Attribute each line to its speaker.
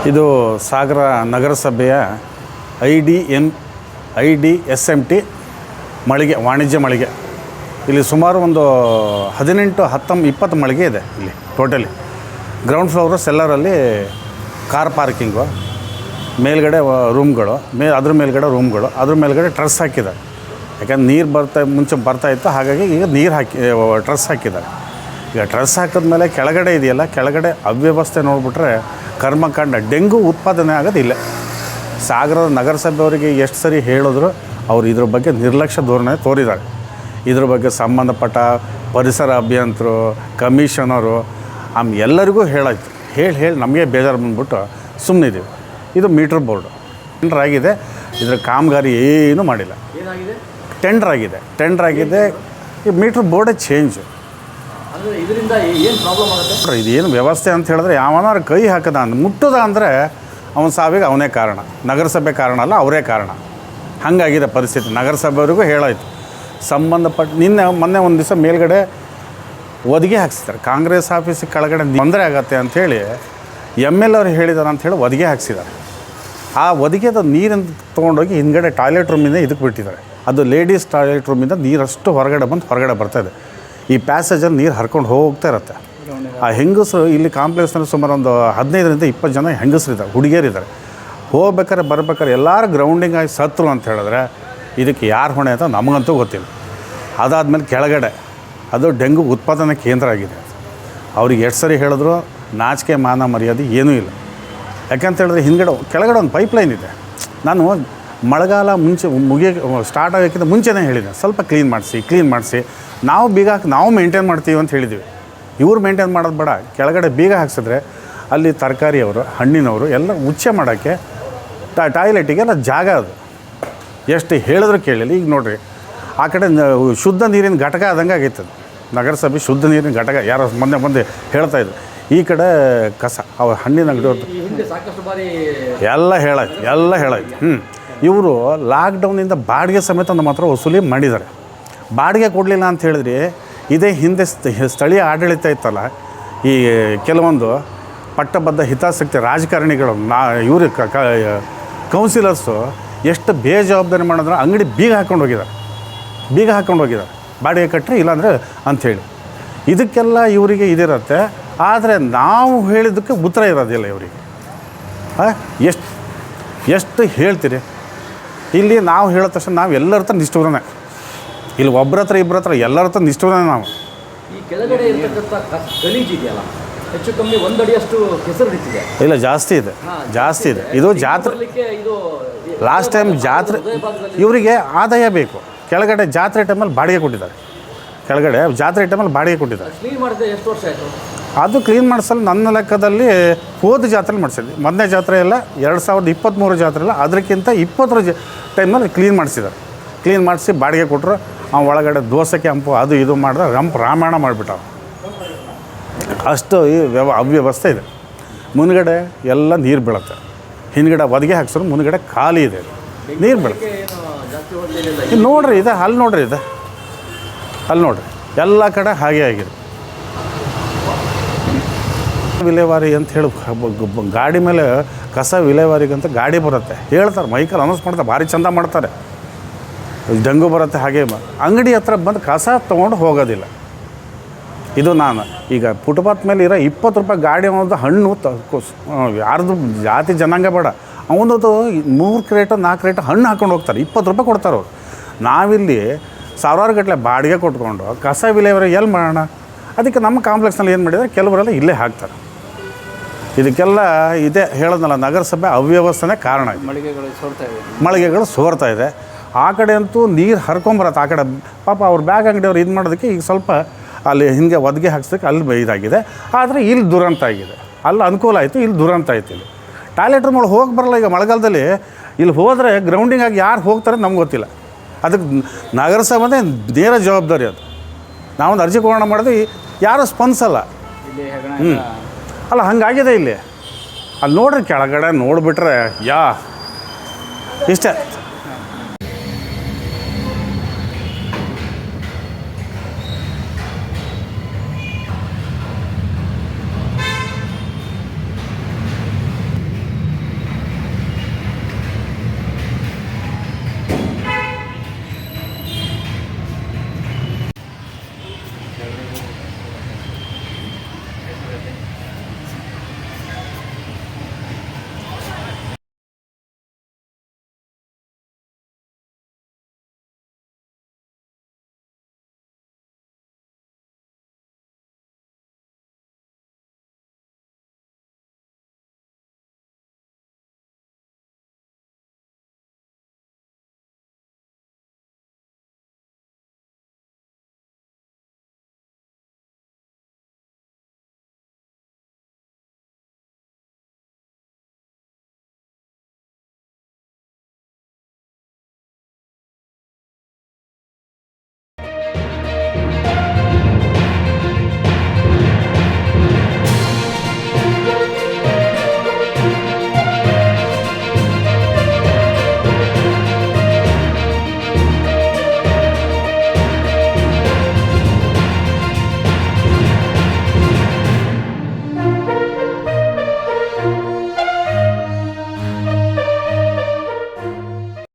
Speaker 1: ಇದು ಸಾಗರ ನಗರಸಭೆಯ IDSMT ಮಳಿಗೆ, ವಾಣಿಜ್ಯ ಮಳಿಗೆ. ಇಲ್ಲಿ ಸುಮಾರು ಒಂದು 18-20 ಮಳಿಗೆ ಇದೆ ಇಲ್ಲಿ ಟೋಟಲಿ. ಗ್ರೌಂಡ್ ಫ್ಲೋರು ಸೆಲ್ಲರಲ್ಲಿ ಕಾರ್ ಪಾರ್ಕಿಂಗು, ಮೇಲ್ಗಡೆ ರೂಮ್ಗಳು, ಅದ್ರ ಮೇಲ್ಗಡೆ ರೂಮ್ಗಳು, ಅದ್ರ ಮೇಲ್ಗಡೆ ಟ್ರಸ್ ಹಾಕಿದ್ದಾರೆ. ಯಾಕಂದ್ರೆ ನೀರು ಮುಂಚೆ ಬರ್ತಾಯಿತ್ತು, ಹಾಗಾಗಿ ಈಗ ನೀರು ಟ್ರಸ್ ಹಾಕಿದ್ದಾರೆ. ಈಗ ಟ್ರಸ್ ಹಾಕಿದ್ಮೇಲೆ ಕೆಳಗಡೆ ಇದೆಯಲ್ಲ, ಕೆಳಗಡೆ ಅವ್ಯವಸ್ಥೆ ನೋಡಿಬಿಟ್ರೆ ಕರ್ಮಕಾಂಡ, ಡೆಂಗು ಉತ್ಪಾದನೆ ಆಗೋದು ಇಲ್ಲೇ. ಸಾಗರದ ನಗರಸಭೆಯವರಿಗೆ ಎಷ್ಟು ಸರಿ ಹೇಳಿದ್ರು ಅವರು ಇದ್ರ ಬಗ್ಗೆ ನಿರ್ಲಕ್ಷ್ಯ ಧೋರಣೆ ತೋರಿದ್ದಾರೆ. ಇದ್ರ ಬಗ್ಗೆ ಸಂಬಂಧಪಟ್ಟ ಪರಿಸರ ಅಭಿಯಂತರು, ಕಮಿಷನರು ಎಲ್ಲರಿಗೂ ಹೇಳಾಯ್ತು. ಹೇಳಿ ನಮಗೆ ಬೇಜಾರು ಬಂದ್ಬಿಟ್ಟು ಸುಮ್ಮನಿದ್ದೀವಿ. ಇದು ಮೀಟ್ರ್ ಬೋರ್ಡು ಟೆಂಡರ್ ಆಗಿದೆ, ಇದರ ಕಾಮಗಾರಿ ಏನೂ ಮಾಡಿಲ್ಲ. ಟೆಂಡರ್ ಆಗಿದೆ. ಈ ಮೀಟ್ರ್ ಬೋರ್ಡೇ ಚೇಂಜ್.
Speaker 2: ಇದರಿಂದ ಏನು ಪ್ರಾಬ್ಲಮ್ ಆಗುತ್ತೆ?
Speaker 1: ಇದೇನು ವ್ಯವಸ್ಥೆ ಅಂತ ಹೇಳಿದ್ರೆ ಯಾವನಾರು ಕೈ ಹಾಕದ ಮುಟ್ಟದ ಅಂದರೆ ಅವನ ಸಾವಿಗೆ ಅವನೇ ಕಾರಣ. ನಗರಸಭೆ ಕಾರಣ ಅಲ್ಲ, ಅವರೇ ಕಾರಣ. ಹಾಗಾಗಿದೆ ಪರಿಸ್ಥಿತಿ. ನಗರಸಭೆಯವರಿಗೂ ಹೇಳಾಯ್ತು. ಸಂಬಂಧಪಟ್ಟ ಮೊನ್ನೆ ಒಂದು ದಿವಸ ಮೇಲ್ಗಡೆ ಒದಿಗೆ ಹಾಕ್ಸಿದ್ದಾರೆ. ಕಾಂಗ್ರೆಸ್ ಆಫೀಸಿಗೆ ಕೆಳಗಡೆ ತೊಂದರೆ ಆಗತ್ತೆ ಅಂಥೇಳಿ MLA ಅವ್ರು ಹೇಳಿದಾರೆ ಅಂಥೇಳಿ ಒದಿಗೆ ಹಾಕ್ಸಿದ್ದಾರೆ. ಆ ಒದಿಗೆದ ನೀರನ್ನು ತೊಗೊಂಡೋಗಿ ಹಿಂದ್ಗಡೆ ಟಾಯ್ಲೆಟ್ ರೂಮಿಂದ ಇದಕ್ಕೆ ಬಿಟ್ಟಿದ್ದಾರೆ. ಅದು ಲೇಡೀಸ್ ಟಾಯ್ಲೆಟ್ ರೂಮಿಂದ ನೀರಷ್ಟು ಹೊರಗಡೆ ಬರ್ತಾಯಿದೆ. ಈ ಪ್ಯಾಸೇಜಲ್ಲಿ ನೀರು ಹರ್ಕೊಂಡು ಹೋಗ್ತಾ ಇರುತ್ತೆ. ಆ ಹೆಂಗಸರು ಇಲ್ಲಿ ಕಾಂಪ್ಲೆಕ್ಸ್ನಲ್ಲಿ ಸುಮಾರು ಒಂದು 15-20 ಜನ ಹೆಂಗಸರಿದ್ದಾರೆ, ಹುಡುಗಿಯರಿದ್ದಾರೆ. ಬರ್ಬೇಕಾದ್ರೆ ಎಲ್ಲರೂ ಗ್ರೌಂಡಿಂಗ್ ಆಗಿ ಸತ್ರು ಅಂತ ಹೇಳಿದ್ರೆ ಇದಕ್ಕೆ ಯಾರು ಹೊಣೆ ಅಂತ ನಮಗಂತೂ ಗೊತ್ತಿಲ್ಲ. ಅದಾದಮೇಲೆ ಕೆಳಗಡೆ ಅದು ಡೆಂಗು ಉತ್ಪಾದನಾ ಕೇಂದ್ರ ಆಗಿದೆ. ಅವ್ರಿಗೆ ಎಷ್ಟು ಸರಿ ಹೇಳಿದ್ರು ನಾಚಿಕೆ ಮಾನ ಮರ್ಯಾದೆ ಏನೂ ಇಲ್ಲ. ಯಾಕಂತ ಹೇಳಿದ್ರೆ ಕೆಳಗಡೆ ಒಂದು ಪೈಪ್ಲೈನ್ ಇದೆ. ನಾನು ಮಳೆಗಾಲ ಸ್ಟಾರ್ಟ್ ಆಗೋಕ್ಕಿಂತ ಮುಂಚೆನೇ ಹೇಳಿದೆ, ಸ್ವಲ್ಪ ಕ್ಲೀನ್ ಮಾಡಿಸಿ ನಾವು ಬೀಗ ಹಾಕಿ ನಾವು ಮೇಂಟೈನ್ ಮಾಡ್ತೀವಿ ಅಂತ ಹೇಳಿದ್ವಿ. ಇವ್ರು ಮೇಂಟೈನ್ ಮಾಡೋದು ಬೇಡ. ಕೆಳಗಡೆ ಬೀಗ ಹಾಕ್ಸಿದ್ರೆ ಅಲ್ಲಿ ತರಕಾರಿಯವರು, ಹಣ್ಣಿನವರು ಎಲ್ಲ ಉಚ್ಚೆ ಮಾಡೋಕ್ಕೆ ಟಾಯ್ಲೆಟಿಗೆಲ್ಲ ಜಾಗ ಅದು. ಎಷ್ಟು ಹೇಳಿದ್ರು ಕೇಳಿಲ್ಲ. ಈಗ ನೋಡಿರಿ, ಆ ಕಡೆ ಶುದ್ಧ ನೀರಿನ ಘಟಕ ಆದಂಗೆ ಆಗೈತೆ. ನಗರಸಭೆ ಶುದ್ಧ ನೀರಿನ ಘಟಕ ಯಾರೋ ಮುಂದೆ ಹೇಳ್ತಾಯಿದ್ರು. ಈ ಕಡೆ ಕಸ, ಅವ್ರ ಹಣ್ಣಿನ ಅಂಗಡಿ ಎಲ್ಲ ಹೇಳಾಯ್ತು. ಇವರು ಲಾಕ್ಡೌನಿಂದ ಬಾಡಿಗೆ ಸಮೇತ ನಮ್ಮ ಹತ್ರ ವಸೂಲಿ ಮಾಡಿದ್ದಾರೆ. ಬಾಡಿಗೆ ಕೊಡಲಿಲ್ಲ ಅಂತ ಹೇಳಿದ್ರಿ, ಇದೇ ಹಿಂದೆ ಸ್ಥಳೀಯ ಆಡಳಿತ ಇತ್ತಲ್ಲ, ಈ ಕೆಲವೊಂದು ಪಟ್ಟಬದ್ಧ ಹಿತಾಸಕ್ತಿ ರಾಜಕಾರಣಿಗಳು ಇವರು ಕೌನ್ಸಿಲರ್ಸು ಎಷ್ಟು ಬೇಜವಾಬ್ದಾರಿ ಮಾಡಿದ್ರೆ ಅಂಗಡಿ ಬೀಗ ಹಾಕ್ಕೊಂಡು ಹೋಗಿದ್ದಾರೆ. ಬಾಡಿಗೆ ಕಟ್ಟರೆ ಇಲ್ಲಾಂದರೆ ಅಂಥೇಳಿ. ಇದಕ್ಕೆಲ್ಲ ಇವರಿಗೆ ಇದಿರುತ್ತೆ. ಆದರೆ ನಾವು ಹೇಳಿದ್ದಕ್ಕೆ ಉತ್ತರ ಇರೋದಿಲ್ಲ ಇವರಿಗೆ. ಎಷ್ಟು ಹೇಳ್ತೀರಿ? ಇಲ್ಲಿ ನಾವು ಹೇಳೋ ತಕ್ಷಣ ನಾವು ಎಲ್ಲರ ಹತ್ರ ನಿಷ್ಠೂರನೇ. ಇಲ್ಲಿ ಒಬ್ಬರ ಹತ್ರ ಇಬ್ಬರ ಹತ್ರ ಎಲ್ಲರ ಹತ್ರ ನಿಷ್ಠೂರನೇ ನಾವು.
Speaker 2: ಈ ಕೆಳಗಡೆ ಇರತಕ್ಕಂಥ ಗಲೀಜು ಇದೆಯಲ್ಲ, ಹೆಚ್ಚು ಕಮ್ಮಿ 1 ಅಡಿಯಷ್ಟು ಕೆಸರು ನಿಂತಿದೆ.
Speaker 1: ಇಲ್ಲ, ಜಾಸ್ತಿ ಇದೆ. ಇದು ಜಾತ್ರೆ, ಲಾಸ್ಟ್ ಟೈಮ್ ಜಾತ್ರೆ ಇವರಿಗೆ ಆದಾಯ ಬೇಕು. ಕೆಳಗಡೆ ಜಾತ್ರೆ ಟೈಮಲ್ಲಿ ಬಾಡಿಗೆ ಕೊಟ್ಟಿದ್ದಾರೆ.
Speaker 2: ಕ್ಲೀನ್ ಮಾಡಿದೆ ಎಷ್ಟು ವರ್ಷ ಆಯಿತು?
Speaker 1: ಅದು ಕ್ಲೀನ್ ಮಾಡಿಸಲು ನನ್ನ ಲೆಕ್ಕದಲ್ಲಿ ಹೋದ ಜಾತ್ರೆ ಮಾಡಿಸಿದ್ವಿ. ಮೊದಲನೇ ಜಾತ್ರೆ ಎಲ್ಲ 2023 ಜಾತ್ರೆ ಎಲ್ಲ ಅದಕ್ಕಿಂತ 20 ಟೈಮಲ್ಲಿ ಕ್ಲೀನ್ ಮಾಡಿಸಿ ಬಾಡಿಗೆ ಕೊಟ್ಟರು. ಒಳಗಡೆ ದೋಸೆಗೆ ಹಂಪು ಅದು ಇದು ಮಾಡಿದ್ರೆ ರಾಮಾಯಣ ಮಾಡಿಬಿಟ್ಟ. ಅಷ್ಟು ಈ ಅವ್ಯವಸ್ಥೆ ಇದೆ. ಮುಂದ್ಗಡೆ ಎಲ್ಲ ನೀರು ಬೀಳುತ್ತೆ. ಹಿಂದ್ಗಡೆ ಒದಿಗೆ ಹಾಕ್ಸಿದ್ರು, ಮುಂದ್ಗಡೆ ಖಾಲಿ ಇದೆ, ನೀರು ಬೀಳುತ್ತೆ. ನೋಡ್ರಿ ಇದೆ, ಅಲ್ಲಿ ನೋಡ್ರಿ ಎಲ್ಲ ಕಡೆ ಹಾಗೆ ಆಗಿದೆ. ವಿಲೇವಾರಿ ಅಂತ ಹೇಳಿ ಗಾಡಿ ಮೇಲೆ ಕಸ ವಿಲೇವಾರಿಗಂತ ಗಾಡಿ ಬರುತ್ತೆ, ಹೇಳ್ತಾರೆ, ಮೈಕಲ್ಲಿ ಅನೌನ್ಸ್ ಮಾಡ್ತಾರೆ, ಭಾರಿ ಚಂದ ಮಾಡ್ತಾರೆ. ಡೆಂಗು ಬರುತ್ತೆ. ಹಾಗೆ ಅಂಗಡಿ ಹತ್ರ ಬಂದು ಕಸ ತೊಗೊಂಡು ಹೋಗೋದಿಲ್ಲ. ಇದು ನಾನು ಈಗ ಫುಟ್ಪಾತ್ ಮೇಲೆ ಇರೋ 20 ರೂಪಾಯಿ ಗಾಡಿ ಅನ್ನೋದು ಹಣ್ಣು ಯಾರ್ದು ಜಾತಿ ಜನಾಂಗ ಬೇಡ, ಅವನದು 3 ಕ್ರೇಟು 4 ಕ್ರೇಟು ಹಣ್ಣು ಹಾಕ್ಕೊಂಡು ಹೋಗ್ತಾರೆ, 20 ರೂಪಾಯಿ ಕೊಡ್ತಾರೆ ಅವ್ರು. ನಾವಿಲ್ಲಿ ಸಾವಿರಾರು ಗಟ್ಟಲೆ ಬಾಡಿಗೆ ಕೊಟ್ಕೊಂಡು ಕಸ ವಿಲೇವಾರಿ ಎಲ್ಲಿ ಮಾಡೋಣ? ಅದಕ್ಕೆ ನಮ್ಮ ಕಾಂಪ್ಲೆಕ್ಸ್ನಲ್ಲಿ ಏನು ಮಾಡಿದರೆ ಕೆಲವರೆಲ್ಲ ಇಲ್ಲೇ ಹಾಕ್ತಾರೆ. ಇದಕ್ಕೆಲ್ಲ ಇದೇ ಹೇಳೋದಲ್ಲ, ನಗರಸಭೆ ಅವ್ಯವಸ್ಥೆನೇ ಕಾರಣ. ಮಳಿಗೆಗಳು ಸೋರ್ತಾ ಇದೆ. ಆ ಕಡೆ ಅಂತೂ ನೀರು ಹರ್ಕೊಂಬರತ್ತೆ. ಆ ಕಡೆ ಪಾಪ ಅವ್ರ ಬ್ಯಾಗ್ ಅಂಗಡಿಯವ್ರು ಇದು ಮಾಡೋದಕ್ಕೆ ಈಗ ಸ್ವಲ್ಪ ಅಲ್ಲಿ ಹಿಂಗೆ ಒದಗಿ ಹಾಕ್ಸೋದಕ್ಕೆ ಅಲ್ಲಿ ಇದಾಗಿದೆ. ಆದರೆ ಇಲ್ಲಿ ದುರಂತ ಆಗಿದೆ. ಅಲ್ಲಿ ಅನುಕೂಲ ಆಯಿತು, ಇಲ್ಲಿ ದುರಂತ ಆಯ್ತು. ಇಲ್ಲಿ ಟಾಯ್ಲೆಟ್ ರೂಮ್ಗಳು ಹೋಗಿ ಬರಲ್ಲ. ಈಗ ಮಳೆಗಾಲದಲ್ಲಿ ಇಲ್ಲಿ ಹೋದರೆ ಗ್ರೌಂಡಿಂಗ್ ಆಗಿ ಯಾರು ಹೋಗ್ತಾರೆ ನಮ್ಗೆ ಗೊತ್ತಿಲ್ಲ. ಅದಕ್ಕೆ ನಗರಸಭೆ ನೇರ ಜವಾಬ್ದಾರಿ ಅದು. ನಾವೊಂದು ಅರ್ಜಿ ಕೊಡೋಣ ಮಾಡಿದ್ವಿ, ಯಾರೂ ಸ್ಪಂದಿಸಲ್ಲ. ಅಲ್ಲ ಹಂಗಾಗಿದೆ ಇಲ್ಲಿ. ಅಲ್ಲಿ ನೋಡ್ರಿ ಕೆಳಗಡೆ ನೋಡಿಬಿಟ್ರೆ ಇಷ್ಟೇ.